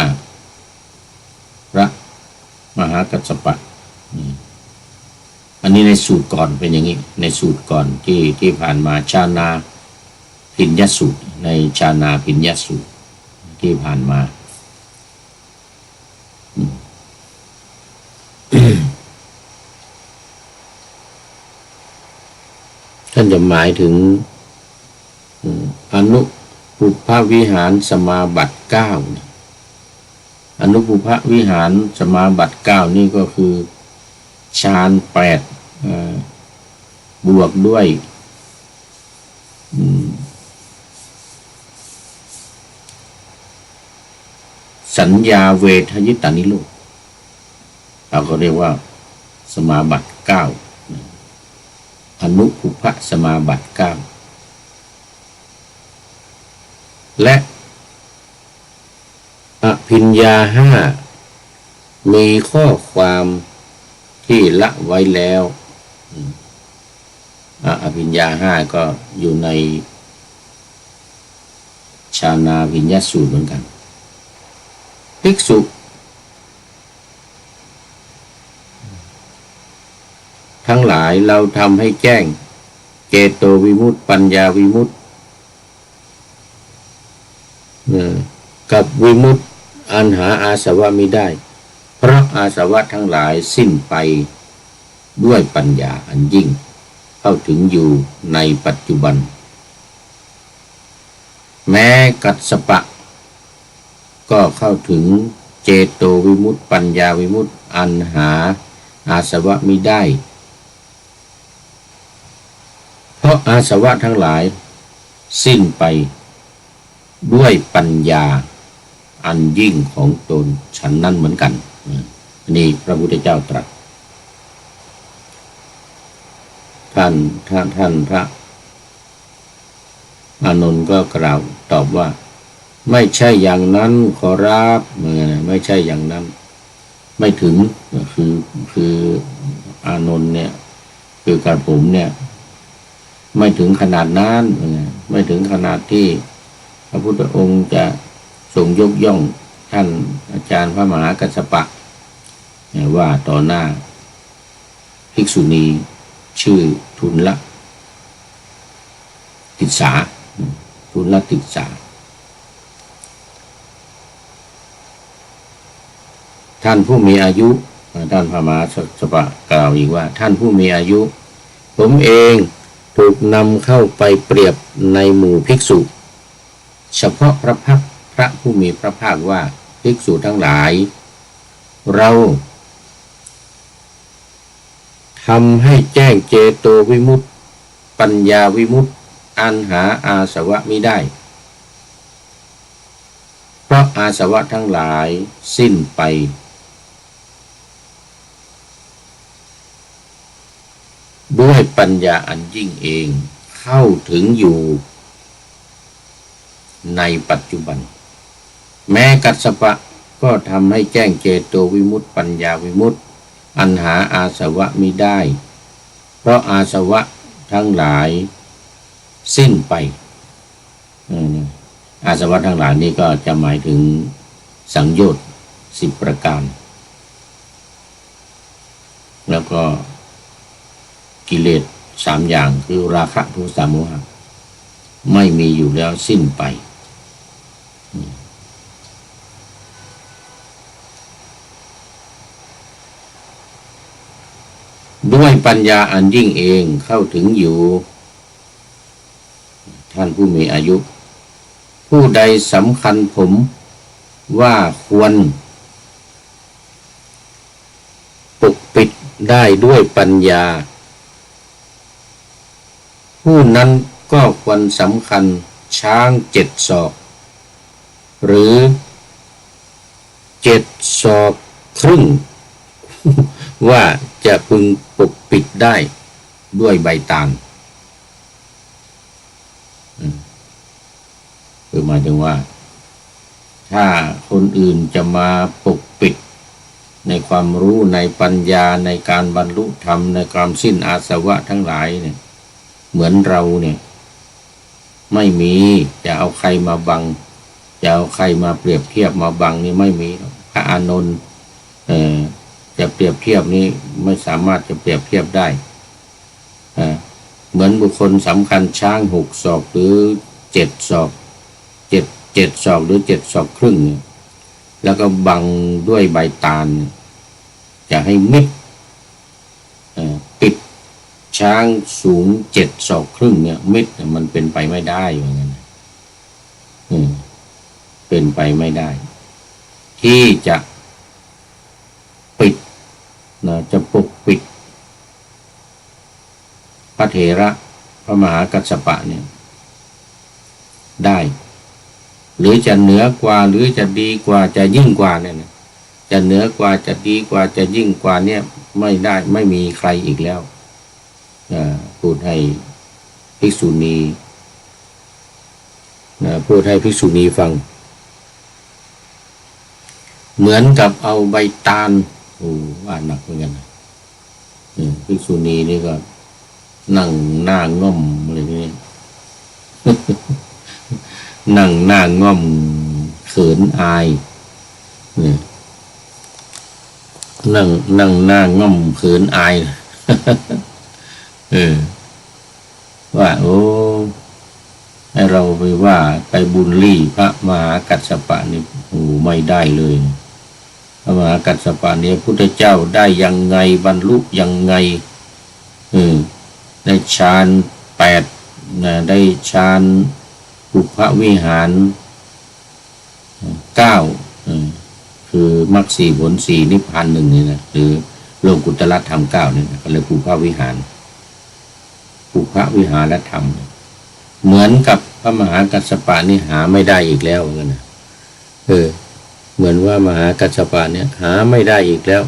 พระมหากัสสปะอันนี้ในสูตรก่อนเป็นอย่างนี้ในสูตรก่อนที่ผ่านมาชานาพิญญสูตรในชานาพิญญสูตรที่ผ่านมาท่านจะหมายถึงอนุปุพพวิหารสมาบัติ9อนุปุพพวิหารสมาบัติ9นี่ก็คือฌาน8บวกด้วยสัญญาเวทยิตานิโรธเราก็เรียกว่าสมาบัติ9อนุปุพพสมาบัติ9และอภิญญา5มีข้อความที่ละไว้แล้วอภิญญา5ก็อยู่ในชานาภิญญสูตรเหมือนกันภิกษุทั้งหลายเราทำให้แจ้งเจโตวิมุตติปัญญาวิมุตติกับวิมุตติอันหาอาสวะมิได้เพราะอาสวะทั้งหลายสิ้นไปด้วยปัญญาอันยิ่งเข้าถึงอยู่ในปัจจุบันแม้กัสสปะก็เข้าถึงเจโตวิมุตติปัญญาวิมุตติอันหาอาสวะมิได้เพราะอาสวะทั้งหลายสิ้นไปด้วยปัญญาอันยิ่งของตนฉันนั้นเหมือนกันนี่พระพุทธเจ้าตรัสท่านพระอานนท์ก็กล่าวตอบว่าไม่ใช่อย่างนั้นขอรับไม่ใช่อย่างนั้นไม่ถึงคืออานนท์เนี่ยคือกับผมเนี่ยไม่ถึงขนาดนั้นไม่ถึงขนาดที่พระพุทธองค์จะทรงยกย่องท่านอาจารย์พระมหากัสสปะว่าต่อหน้าภิกษุณีชื่อทุลติสา ท่านผู้มีอายุท่านพระมหากัสสปะกล่าวอีกว่าท่านผู้มีอายุผมเองถูกนำเข้าไปเปรียบในหมู่ภิกษุเฉพาะพระพักตร์พระผู้มีพระภาคว่าภิกษุทั้งหลายเราทำให้แจ้งเจโตวิมุตติปัญญาวิมุตติอันหาอาสวะมิได้เพราะอาสวะทั้งหลายสิ้นไปด้วยปัญญาอันยิ่งเองเข้าถึงอยู่ในปัจจุบันแม้กัสสปะก็ทำให้แจ้งเจโตวิมุตติปัญญาวิมุตติอันหาอาสวะมิได้เพราะอาสวะทั้งหลายสิ้นไปอาสวะทั้งหลายนี้ก็จะหมายถึงสังโยชน์10ประการแล้วก็กิเลส3อย่างคือราคะโทสะโมหะไม่มีอยู่แล้วสิ้นไปด้วยปัญญาอันยิ่งเองเข้าถึงอยู่ท่านผู้มีอายุผู้ใดสำคัญผมว่าควรปกปิดได้ด้วยปัญญาผู้นั้นก็ควรสำคัญช้าง7 ศอกหรือ7 ศอกครึ่ง ว่าจะพึงปกปิดได้ด้วยใบตาลคือหมายถึงว่าถ้าคนอื่นจะมาปกปิดในความรู้ในปัญญาในการบรรลุธรรมในความสิ้นอาสวะทั้งหลายเนี่ยเหมือนเราเนี่ยไม่มีจะเอาใครมาบังจะเอาใครมาเปรียบเทียบมาบังนี่ไม่มีพระอานนท์จะเปรียบเทียบนี้ไม่สามารถจะเปรียบเทียบได้เหมือนบุคคลสำคัญช้าง6 ศอกหรือ7 ศอก7 ศอกหรือ7 ศอกครึ่งแล้วก็บังด้วยใบตาลจะให้มิดปิดช้างสูง7 ศอกครึ่งเนี่ยมิดมันเป็นไปไม่ได้เหมือนกันเป็นไปไม่ได้ที่จะปิดจะปกปิดพระเถระพระมหากัสสปะเนี่ยได้หรือจะเหนือกว่าหรือจะดีกว่าจะยิ่งกว่าเนี่ยนะจะเหนือกว่าจะดีกว่าจะยิ่งกว่าเนี่ยไม่ได้ไม่มีใครอีกแล้วพูดให้ภิกษุณีพูดให้ภิกษุณีฟังเหมือนกับเอาใบตาลว่าหนักเหมือนกันภิกษุณีนี่ก็นั่งหน้าง่อมอะไรนี่ นั่งหน้าง่อมเขินอายนั่งหน้าง่อมเขินอายว่าโอ้ให้เราไปว่าไปบุลลี่พระมหากัสสปะนี่ไม่ได้เลยพระมหากัสสปะเนี่ยพุทธเจ้าได้ยังไงบรรลุยังไงได้ฌาน8ได้ฌานปุพพวิหาร9คือมรรค4ผล4นิพพาน1นี่นะหรือโลกุตตรธรรม9นี่นะก็เลยปุพพวิหารปุพพวิหารธรรมเหมือนกับพระมหากัสสปะนี่หาไม่ได้อีกแล้วเหมือนกันนะเหมือนว่ามหากัสสปะเนี่ยหาไม่ได้อีกแล้ว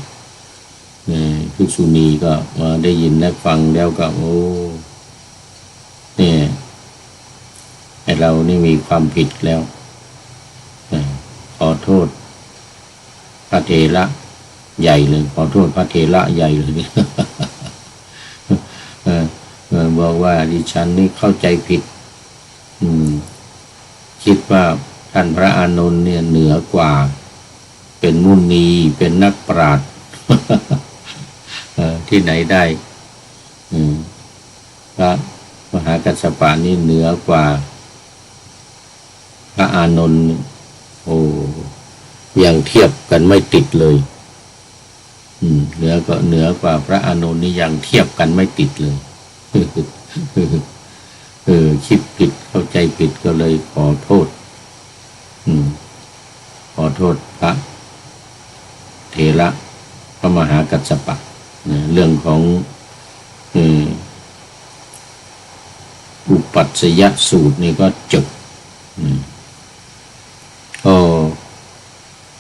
ภิกษุณีก็มาได้ยินได้ฟังแล้วก็โอ้เนี่ยให้เรานี่มีความผิดแล้วขอโทษพระเถระใหญ่เลยขอโทษพระเถระใหญ่เลยนี่ บอกว่าดิฉันนี่เข้าใจผิดคิดว่าท่านพระอานนท์เนี่ยเหนือกว่าเป็นมุนีเป็นนักปราชญ์ ที่ไหนได้พระมหากัสสปะนี่เหนือกว่าพระอานนท์โอ้ยังเทียบกันไม่ติดเลย เหนือกว่าพระอานนท์นี่ยังเทียบกันไม่ติดเลย คิดผิดเข้าใจผิดก็เลยขอโทษขอโทษพระเถระพระมหากัสสปะเรื่องของอุปัชฌยสูตรนี่ก็จบ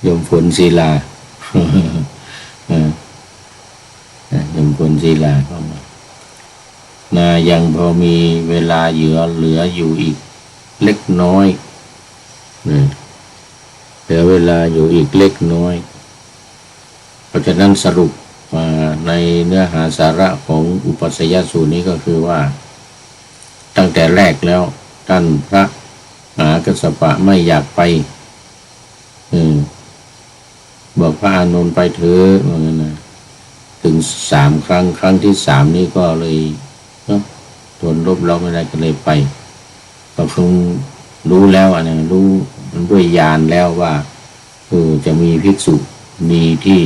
โยมฝนศิลา โยมฝนศิลาเข้ามายังพอมีเวลาเหลืออยู่อีกเล็กน้อยเหลือเวลาอยู่อีกเล็กน้อยเพราะฉะนั้นสรุปมาในเนื้อหาสาระของอุปัชฌยสูตรนี้ก็คือว่าตั้งแต่แรกแล้วท่านพระมหากัสสปะไม่อยากไปบอกพระอานนท์ไปเถอะว่างั้นนะถึง3 ครั้งครั้งที่ 3นี้ก็เลยทนรบเราไม่ได้ก็เลยไปก็คงรู้แล้วรู้มันด้วยญาณแล้วว่าจะมีภิกษุมีที่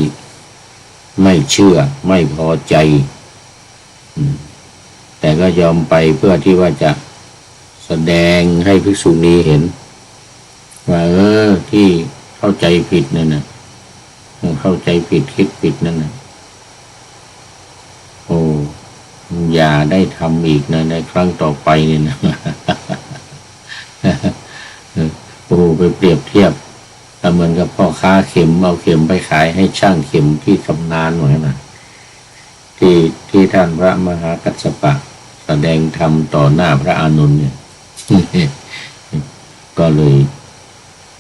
ไม่เชื่อไม่พอใจแต่ก็ยอมไปเพื่อที่ว่าจะแสดงให้ภิกษุณีเห็นว่าที่เข้าใจผิดนั่นน่ะเข้าใจผิดคิดผิดนั่นน่ะอย่าได้ทำอีกนะในครั้งต่อไปนี่นะ ไปเปรียบเทียบเหมือนกับพ่อค้าเข็มเอาเข็มไปขายให้ช่างเข็มที่ชำนาญหน่อยนะที่ท่านพระมหากัสสปะแสดงธรรมต่อหน้าพระอานนท์เนี่ย ก็เลย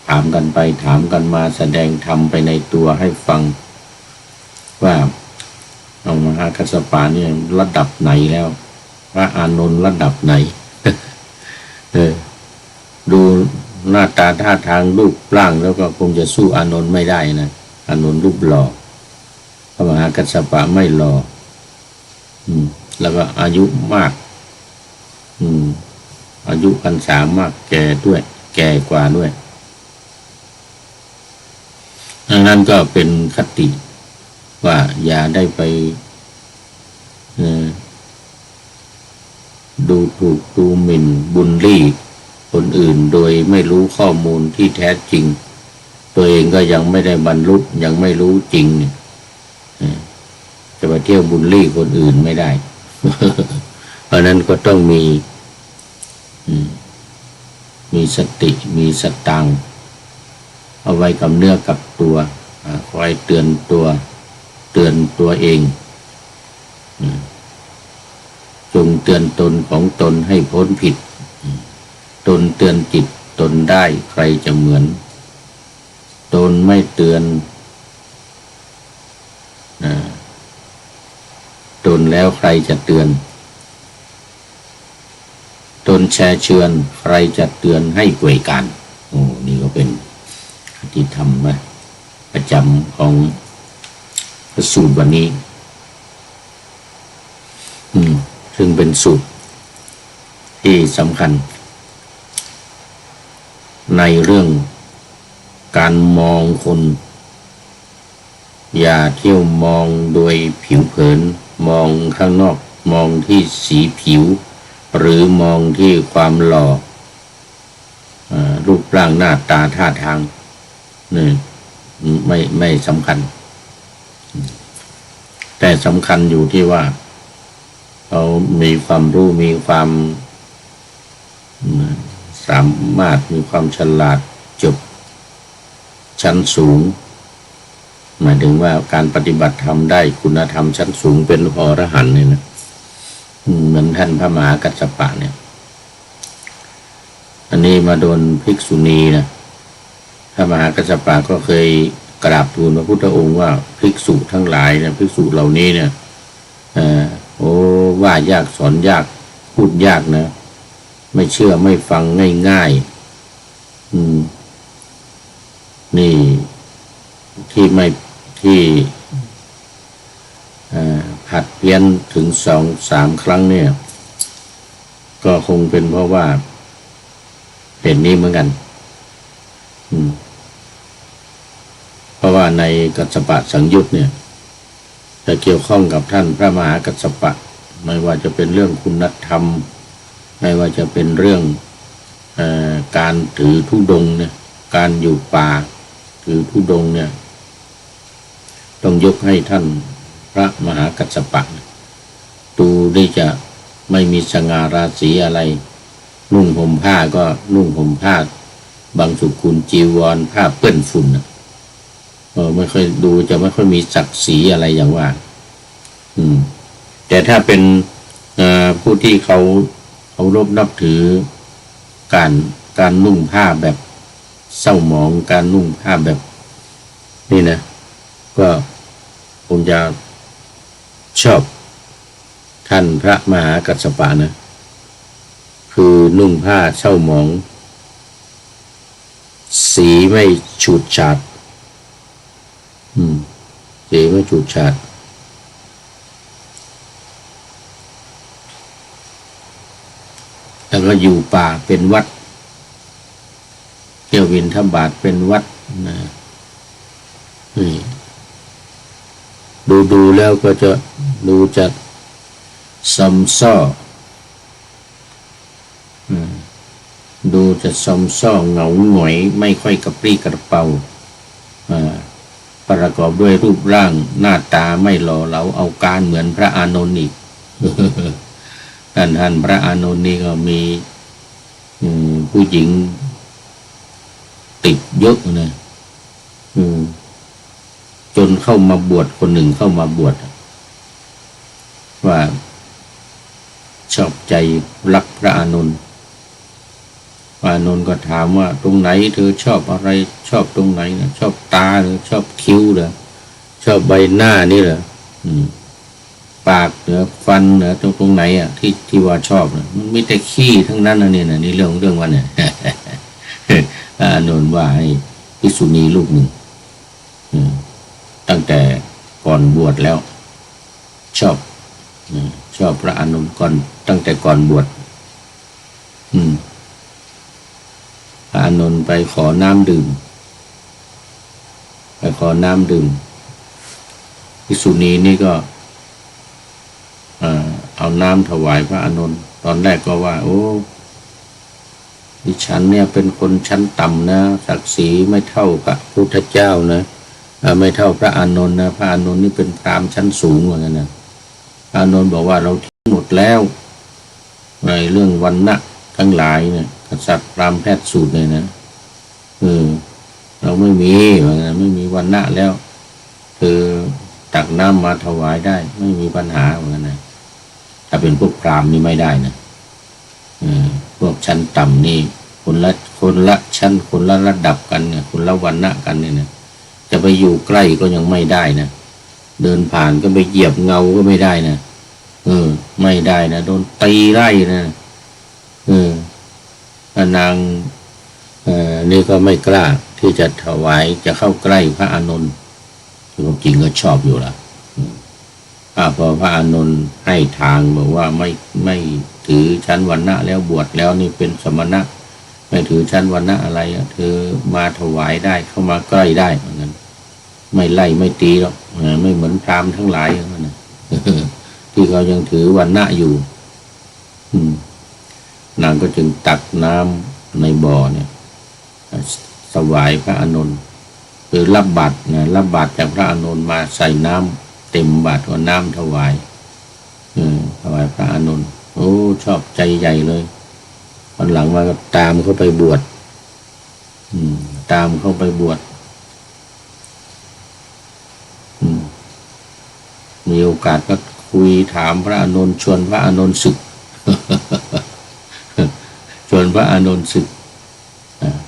ถามกันไปถามกันมาแสดงธรรมไปในตัวให้ฟังว่าเอามหากัสสปะเนี่ยระดับไหนแล้วพระอานนท์ระดับไหน ดูหน้าตาท่าทางรูปร่างแล้วก็คงจะสู้อานนท์ไม่ได้นะอานนท์รูปหล่อพระมหากัสสปะไม่หล่อแล้วก็อายุมากอายุพรรษามากแก่ด้วยแก่กว่าด้วยดังนั้นก็เป็นคติว่าอย่าได้ไปดูถูกดูหมิ่นบุลลี่คนอื่นโดยไม่รู้ข้อมูลที่แท้จริงตัวเองก็ยังไม่ได้บรรลุยังไม่รู้จริงจะไปเที่ยวบุลลี่คนอื่นไม่ได้ เพราะนั้นก็ต้องมีสติมีสตังค์เอาไว้กับเนื้อกับตัวคอยเตือนตัวเองจงเตือนตนของตนให้พ้นผิดตนเตือนจิตตนได้ใครจะเหมือนตนไม่เตือนตนแล้วใครจะเตือนตนแช่เชือนใครจะเตือนให้ป่วยกันนี่ก็เป็นคติธรรมประจำของพระสูตรวันนี้ซึ่งเป็นสูตรที่สำคัญในเรื่องการมองคนอย่าเที่ยวมองโดยผิวเผินมองข้างนอกมองที่สีผิวหรือมองที่ความหล่อรูปร่างหน้าตาท่าทางนี่ไม่สำคัญแต่สำคัญอยู่ที่ว่าเขามีความรู้มีความสามารถมีความฉลาดจบชั้นสูงหมายถึงว่าการปฏิบัติธรรมได้คุณธรรมชั้นสูงเป็นอรหันต์เนี่ยนะเหมือนท่านพระมหากัสสปะเนี่ยอันนี้มาโดนภิกษุณีนะพระมหากัสสปะก็เคยกราบทูลพระพุทธองค์ว่าภิกษุทั้งหลายเนี่ยภิกษุเหล่านี้เนี่ยว่ายากสอนยากพูดยากนะไม่เชื่อไม่ฟังง่ายๆนี่ที่ผัดเพี้ยนถึง2-3 ครั้งเนี่ยก็คงเป็นเพราะว่าเป็นนี้เหมือนกันเพราะว่าในกัสสปะสังยุตเนี่ย จะเกี่ยวข้องกับท่านพระมหากัสสปะไม่ว่าจะเป็นเรื่องคุณธรรมไม่ว่าจะเป็นเรื่องการถือธุดงค์เนี่ยการอยู่ป่าถือธุดงค์เนี่ยต้องยกให้ท่านพระมหากัสสปะดูได้จะไม่มีสง่าราศีอะไรนุ่งห่มผ้าก็นุ่งห่มผ้าบางสุกุลจีวรผ้าเปื้อนฝุ่นไม่ค่อยดูจะไม่ค่อยมีศักดิ์ศรีอะไรอย่างว่าแต่ถ้าเป็นผู้ที่เขารพนับถือการนุ่งผ้าแบบเศร้าหมองการนุ่งผ้าแบบนี่นะก็คงจะชอบท่านพระมหากัสสปะนะคือนุ่งผ้าเศร้าหมองสีไม่ฉูดฉาดสีไม่ฉูดฉาดแล้วก็อยู่ป่าเป็นวัดเที่ยวบิณฑบาตเป็นวัดนะดูแล้วก็จะดูจะซอมซ่อดูจะซอมซ่อเหงาหงอยไม่ค่อยกระปรี้กระเปร่าประกอบด้วยรูปร่างหน้าตาไม่หล่อเหลาเอาการเหมือนพระอานนท์อีก ท่านพระอานนท์นี่ก็มีผู้หญิงติดเยอะนะจนเข้ามาบวชคนหนึ่งเข้ามาบวชว่าชอบใจรักพระอานนท์พระอานนท์ก็ถามว่าตรงไหนเธอชอบอะไรชอบตรงไหนนะชอบตาหรือชอบคิ้วหรือชอบใบหน้านี่เหรอปากหรือฟันหรือตรงไหนที่ว่าชอบนะมันไม่แต่ขี้ทั้งนั้นนะเนี่ยนะนี่เรื่องว่าเนี่ย พระอานนท์ว่าให้ภิกษุณีลูกหนึ่งตั้งแต่ก่อนบวชแล้วชอบพระอานนท์ก่อนตั้งแต่ก่อนบวชพระอานนท์ไปขอน้ำดื่มภิกษุณีนี่ก็เอาน้ำถวายพระอานนท์ตอนแรกก็ว่าโอ้ดิฉันเนี่ยเป็นคนชั้นต่ำนะศักดิ์ศรีไม่เท่าพระพุทธเจ้านะไม่เท่าพระอานนท์นะพระอานนท์นี่เป็นพราหมณ์ชั้นสูงเหมือนกันนะพระอานนท์บอกว่าเราทิ้งหมดแล้วในเรื่องวรรณะทั้งหลายเนี่ยกษัตริย์พราหมณ์แพทย์สูตรเลยนะเราไม่มีไม่มีวรรณะแล้วคือตักน้ำมาถวายได้ไม่มีปัญหาเหมือนกันนะถ้าเป็นพวกพราหมณ์นี่ไม่ได้นะพวกชั้นต่ำนี่คนละชั้นคนละระดับกันเนี่ยคนละวรรณะกันเนี่ยนะจะไปอยู่ใกล้ก็ยังไม่ได้นะเดินผ่านก็ไปเหยียบเงาก็ไม่ได้นะไม่ได้นะโดนตีไล่นะนางนี่ก็ไม่กล้าที่จะถวายจะเข้าใกล้พระอานนท์จริงก็ชอบอยู่ละพอพระอานนท์ให้ทางบอกว่าไม่ถือชั้นวรรณะแล้วบวชแล้วนี่เป็นสมณะไม่ถือชั้นวรรณะอะไรเธอมาถวายได้เข้ามาใกล้ได้เหมือนกันไม่ไล่ไม่ตีหรอกไม่เหมือนพราหมณ์ทั้งหลายนะที่เขายังถือวรรณะอยู่นางก็จึงตักน้ำในบ่อเนี่ยถวายพระอานนท์คือรับบาตรจากพระอานนท์มาใส่น้ำเต็มบาตรก็น้ำถวายถวายพระอานนท์โอ้ชอบใจใหญ่เลยวันหลังมาก็ตามเข้าไปบวชมีโอกาสก็คุยถามพระอานนท์ชวนพระอานนท์ศึก ชวนพระอานนท์ศึก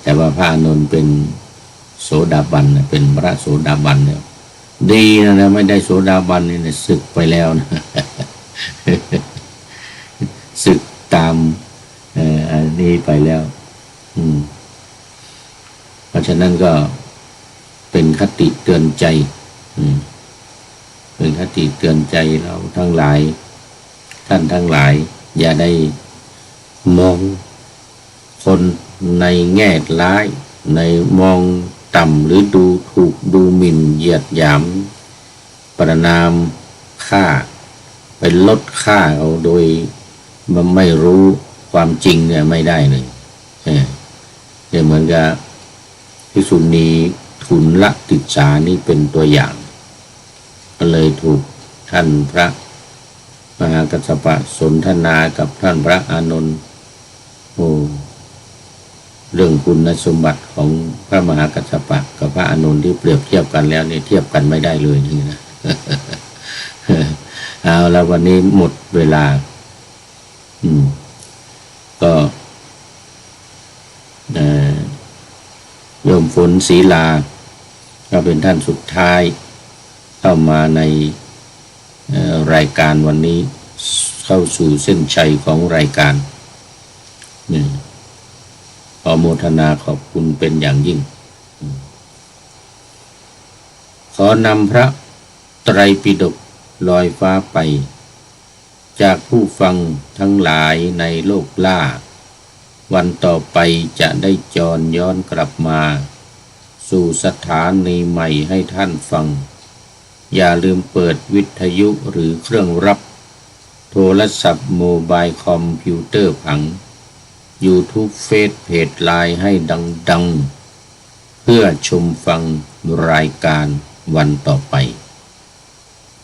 แต่ว่าพระอานนท์เป็นโสดาบันเป็นพระโสดาบันเนี่ยดีนะไม่ได้โสดาบันนี่ศึกไปแล้วนะ ศึกตามอันนี้ไปแล้วเพราะฉะนั้นก็เป็นคติเตือนใจเป็นคติเตือนใจเราทั้งหลายท่านทั้งหลายอย่าได้มองคนในแง่ร้ายในมองต่ำหรือดูถูกดูหมิ่นเหยียดหยามประณาม ค่าไปลดค่าเอาโดยมันไม่รู้ความจริงเนี่ยไม่ได้เลยเนี่ยเหมือนกับภิกษุณีทุนละติสานี่เป็นตัวอย่างก็เลยถูกท่านพระมหากัสสปะสนทนากับท่านพระอานนท์เรื่องคุณสมบัติของพระมหากัสสปะกับพระอานนท์ที่เปรียบเทียบกันแล้วเนี่ยเทียบกันไม่ได้เลยนี่นะ เอาแล้ววันนี้หมดเวลาก็โยมฝนศรีลาก็เป็นท่านสุดท้ายเข้ามาในรายการวันนี้เข้าสู่เส้นชัยของรายการขอโมทนาขอบคุณเป็นอย่างยิ่งขอนำพระไตรปิฎกลอยฟ้าไปจากผู้ฟังทั้งหลายในโลกล่าวันต่อไปจะได้จรย้อนกลับมาสู่สถานีใหม่ให้ท่านฟังอย่าลืมเปิดวิทยุหรือเครื่องรับโทรศัพท์โมบายคอมพิวเตอร์ผัง YouTube เฟซเพจไลน์ให้ดังๆเพื่อชมฟังรายการวันต่อไป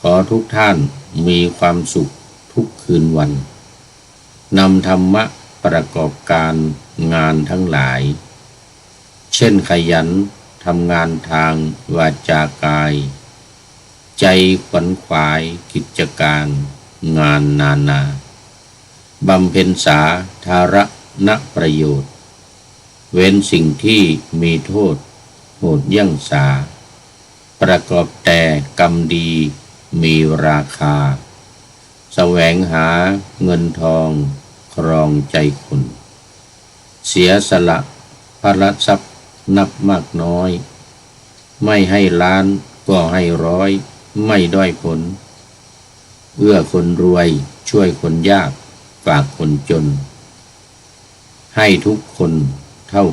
ขอทุกท่านมีความสุขทุกคืนวันนำธรรมะประกอบการงานทั้งหลายเช่นขยันทำงานทางวาจากายใจขวนขวายกิจการงานนานาบำเพ็ญสาธารณประโยชน์เว้นสิ่งที่มีโทษโหดเยี่ยงสาประกอบแต่กรรมดีมีราคาแสวงหาเงินทองครองใจคนเสียสละพระทรัพย์นับมากน้อยไม่ให้ล้านก็ให้ร้อยไม่ด้อยผลเอื้อคนรวยช่วยคนยากฝากคนจนให้ทุกคนเท่า